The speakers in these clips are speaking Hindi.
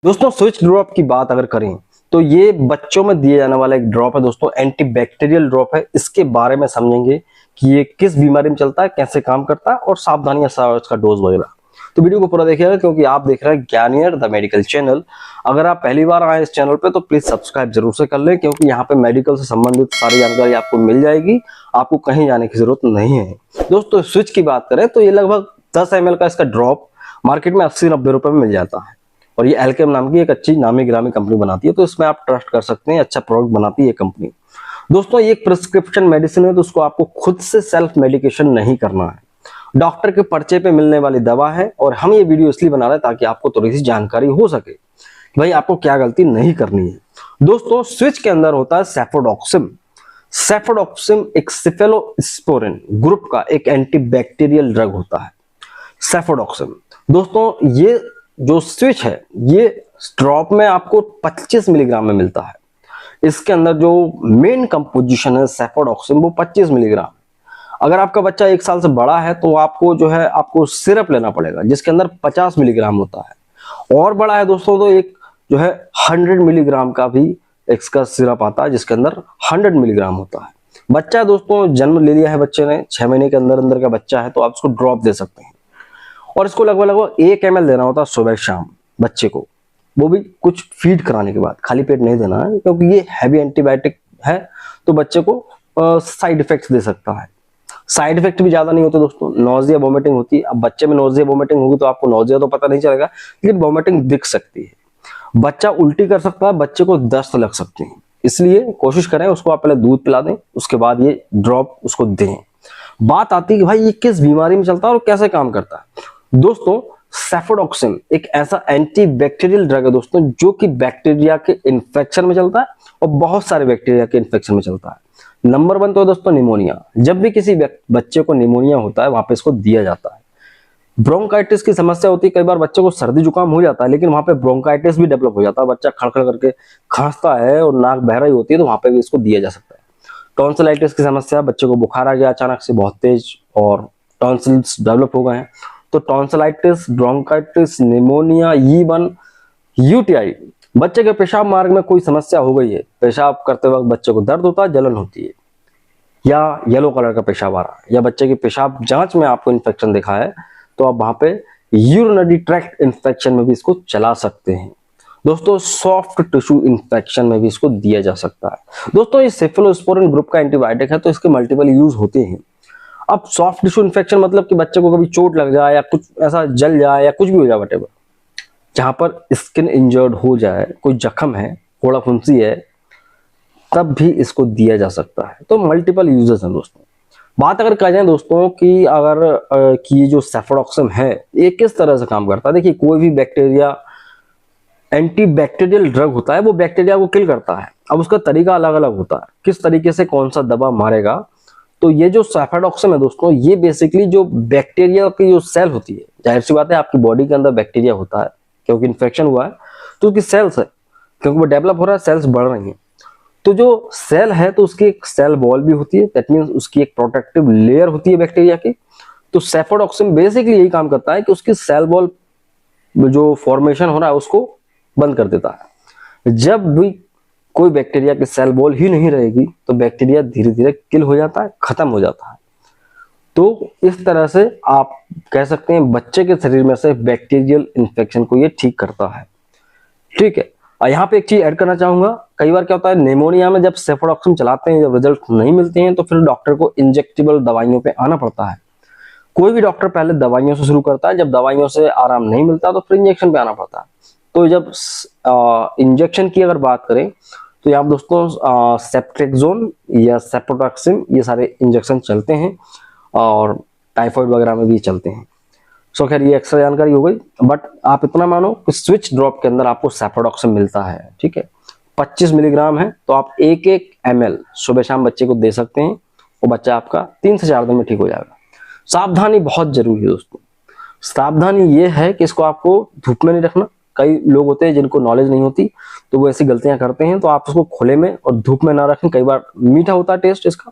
दोस्तों स्विच ड्रॉप की बात अगर करें तो ये बच्चों में दिए जाने वाला एक ड्रॉप है दोस्तों, एंटी बैक्टीरियल ड्रॉप है। इसके बारे में समझेंगे कि ये किस बीमारी में चलता है, कैसे काम करता है और सावधानियां इसका डोज वगैरह। तो वीडियो को पूरा देखिएगा क्योंकि आप देख रहे हैं ज्ञानियर द मेडिकल चैनल। अगर आप पहली बार आए इस चैनल पे तो प्लीज सब्सक्राइब जरूर से कर लें क्योंकि यहाँ पे मेडिकल से संबंधित सारी जानकारी आपको मिल जाएगी, आपको कहीं जाने की जरूरत नहीं है। दोस्तों स्विच की बात करें तो ये लगभग 10 ml का इसका ड्रॉप मार्केट में 80-90 रुपए में मिल जाता है और ये एल्केम नाम की एक अच्छी नामी गिरामी कंपनी बनाती है, तो इसमें आप ट्रस्ट कर सकते हैं, अच्छा प्रोडक्ट बनाती है ये कंपनी। दोस्तों ये एक प्रिस्क्रिप्शन मेडिसिन है तो उसको आपको खुद से सेल्फ मेडिकेशन नहीं करना है, डॉक्टर के पर्चे पे मिलने वाली दवा है। और हम ये वीडियो इसलिए बना रहे हैं ताकि आपको थोड़ी सी जानकारी हो सके कि भाई आपको क्या गलती नहीं करनी है। दोस्तों स्विच के अंदर होता है सेफोडॉक्सिम। सेफोडॉक्सिम एक सेफेलोस्पोरिन ग्रुप का एक एंटीबैक्टीरियल ड्रग होता है सेफोडॉक्सिम। दोस्तों ये जो स्विच है ये ड्रॉप में आपको 25 मिलीग्राम में मिलता है। इसके अंदर जो मेन कंपोजिशन है सेफोडॉक्सिम वो 25 मिलीग्राम। अगर आपका बच्चा 1 साल से बड़ा है तो आपको जो है आपको सिरप लेना पड़ेगा जिसके अंदर 50 मिलीग्राम होता है, और बड़ा है दोस्तों तो एक जो है 100 मिलीग्राम का भी इसका सिरप आता है जिसके अंदर 100 मिलीग्राम होता है। बच्चा दोस्तों जन्म ले लिया है, बच्चे ने 6 महीने के अंदर अंदर का बच्चा है तो आप इसको ड्रॉप दे सकते हैं और इसको लगभग 1 ml देना होता है सुबह शाम बच्चे को, वो भी कुछ फीड कराने के बाद, खाली पेट नहीं देना है क्योंकि ये हैवी एंटीबायोटिक है तो बच्चे को साइड इफेक्ट्स दे सकता है। साइड इफेक्ट भी ज्यादा नहीं होते दोस्तों, नोजिया वोमिटिंग होती है। अब बच्चे में नोजिया वोमिटिंग होगी तो आपको नोजिया तो पता नहीं चलेगा लेकिन वोमिटिंग दिख सकती है। बच्चा उल्टी कर सकता है, बच्चे को दस्त लग सकती है, इसलिए कोशिश करें उसको आप पहले दूध पिला दें उसके बाद ये ड्रॉप उसको दें। बात आती है कि भाई ये किस बीमारी में चलता है और कैसे काम करता है। दोस्तों सेफोडॉक्सिम एक ऐसा एंटीबैक्टीरियल ड्रग है दोस्तों जो कि बैक्टीरिया के इन्फेक्शन में चलता है और बहुत सारे बैक्टीरिया के इन्फेक्शन में चलता है। नंबर 1 तो है दोस्तों निमोनिया। जब भी किसी बच्चे को निमोनिया होता है वहां पे इसको दिया जाता है। ब्रोंकाइटिस की समस्या होती है, कई बार बच्चे को सर्दी जुकाम हो जाता है लेकिन वहां पे ब्रोंकाइटिस भी डेवलप हो जाता है, बच्चा खड़खड़ करके खांसता है और नाक बह रही होती है तो वहां पे भी इसको दिया जा सकता है। टॉन्सिलाइटिस की समस्या, बच्चे को बुखार आ गया अचानक से बहुत तेज और टॉन्सिल्स डेवलप हो गए हैं तो tonsillitis, bronchitis, pneumonia, E1, UTI. बच्चे के पेशाब मार्ग में कोई समस्या हो गई है, पेशाब करते वक्त बच्चे को दर्द होता है, जलन होती है या येलो कलर का पेशाब आ रहा है या बच्चे की पेशाब जांच में आपको इन्फेक्शन दिखा है तो आप वहां पे यूरिनरी ट्रैक्ट इन्फेक्शन में भी इसको चला सकते हैं। दोस्तों सॉफ्ट टिश्यू इन्फेक्शन में भी इसको दिया जा सकता है। दोस्तों ये सेफेलोस्पोरिन ग्रुप का एंटीबायोटिक है तो इसके मल्टीपल यूज होते हैं। अब सॉफ्ट टिश्यू इन्फेक्शन मतलब कि बच्चे को कभी चोट लग जाए या कुछ ऐसा जल जाए या कुछ भी हो जाए, वटेवर जहां पर स्किन इंजर्ड हो जाए, कोई जख्म है, फोड़ा फुंसी है, तब भी इसको दिया जा सकता है। तो मल्टीपल यूजेस हैं दोस्तों। बात अगर करें दोस्तों कि अगर कि जो सेफोडॉक्सिम है ये किस तरह से काम करता है। देखिए कोई भी बैक्टीरिया एंटीबैक्टीरियल ड्रग होता है वो बैक्टीरिया को किल करता है। अब उसका तरीका अलग अलग होता है, किस तरीके से कौन सा दवा मारेगा। तो ये जो सेफोडॉक्सिम है दोस्तों ये बेसिकली जो बैक्टीरिया की जो सेल होती है, जाहिर सी बात है आपकी बॉडी के अंदर बैक्टीरिया होता है क्योंकि इन्फेक्शन हुआ है तो उसकी सेल्स है, क्योंकि वो डेवलप हो रहा है, सेल्स बढ़ रही हैं। तो जो सेल है तो उसकी एक सेल वॉल भी होती है, दैट मींस उसकी एक प्रोटेक्टिव लेयर होती है बैक्टीरिया की। तो सेफोडॉक्सिम बेसिकली यही काम करता है कि उसकी सेल वॉल जो फॉर्मेशन हो रहा है उसको बंद कर देता है। जब भी कोई बैक्टीरिया की सेल वॉल ही नहीं रहेगी तो बैक्टीरिया धीरे धीरे किल हो जाता है, खत्म हो जाता है। तो इस तरह से आप कह सकते हैं बच्चे के शरीर में से बैक्टीरियल इन्फेक्शन को ये ठीक करता है। ठीक है, और यहाँ पे एक चीज ऐड करना चाहूंगा, कई बार क्या होता है निमोनिया में जब सेफोडॉक्सिम चलाते हैं, जब रिजल्ट नहीं मिलते हैं तो फिर डॉक्टर को इंजेक्टेबल दवाइयों पे आना पड़ता है। कोई भी डॉक्टर पहले दवाइयों से शुरू करता है, जब दवाइयों से आराम नहीं मिलता तो फिर इंजेक्शन पे आना पड़ता है। तो जब इंजेक्शन की अगर बात करें तो यहाँ दोस्तों सेप्ट्रेक्सोन या सेफोडॉक्सिम ये सारे इंजेक्शन चलते हैं और टाइफाइड वगैरह में भी चलते हैं। सो खैर ये एक्स्ट्रा जानकारी हो गई, बट आप इतना मानो कि स्विच ड्रॉप के अंदर आपको सेफोडॉक्सिम मिलता है। ठीक है, 25 मिलीग्राम है तो आप 1-1 ml सुबह शाम बच्चे को दे सकते हैं और बच्चा आपका 3 से 4 दिन में ठीक हो जाएगा। सावधानी बहुत जरूरी है दोस्तों। सावधानी ये है कि इसको आपको धूप में नहीं रखना। कई लोग होते हैं जिनको नॉलेज नहीं होती तो वो ऐसी गलतियां करते हैं, तो आप उसको खुले में और धूप में ना रखें। कई बार मीठा होता है टेस्ट इसका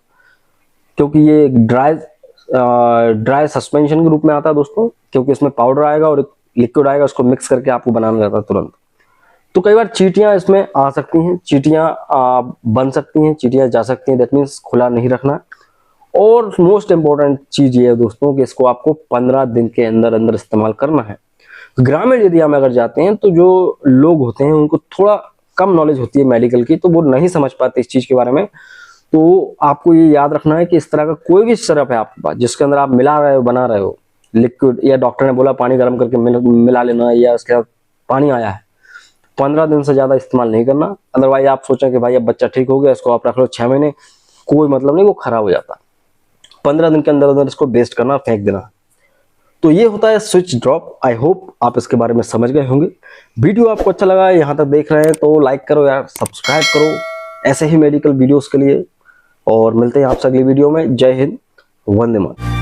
क्योंकि ये ड्राई सस्पेंशन के रूप में आता है दोस्तों, क्योंकि इसमें पाउडर आएगा और लिक्विड आएगा, उसको मिक्स करके आपको बनाना रहता है तुरंत। तो कई बार चींटियां इसमें आ सकती हैं, चींटियां बन सकती हैं, चींटियां जा सकती हैं, दैट मीन्स खुला नहीं रखना। और मोस्ट इंपॉर्टेंट चीज ये है दोस्तों कि इसको आपको 15 दिन के अंदर अंदर इस्तेमाल करना है। ग्रामीण एरिया में अगर जाते हैं तो जो लोग होते हैं उनको थोड़ा कम नॉलेज होती है मेडिकल की, तो वो नहीं समझ पाते इस चीज के बारे में। तो आपको ये याद रखना है कि इस तरह का कोई भी सिरप है आपके पास जिसके अंदर आप मिला रहे हो, बना रहे हो लिक्विड, या डॉक्टर ने बोला पानी गर्म करके मिला लेना, या उसके साथ पानी आया है, 15 दिन से ज्यादा इस्तेमाल नहीं करना। अदरवाइज आप सोचें कि भाई अब बच्चा ठीक हो गया, इसको आप रख लो 6 महीने, कोई मतलब नहीं, वो खराब हो जाता। 15 दिन के अंदर अंदर इसको वेस्ट करना, फेंक देना। तो ये होता है स्विच ड्रॉप। आई होप आप इसके बारे में समझ गए होंगे। वीडियो आपको अच्छा लगा, यहाँ तक देख रहे हैं तो लाइक करो यार, सब्सक्राइब करो ऐसे ही मेडिकल वीडियोस के लिए। और मिलते हैं आपसे अगली वीडियो में। जय हिंद, वंदे मातरम।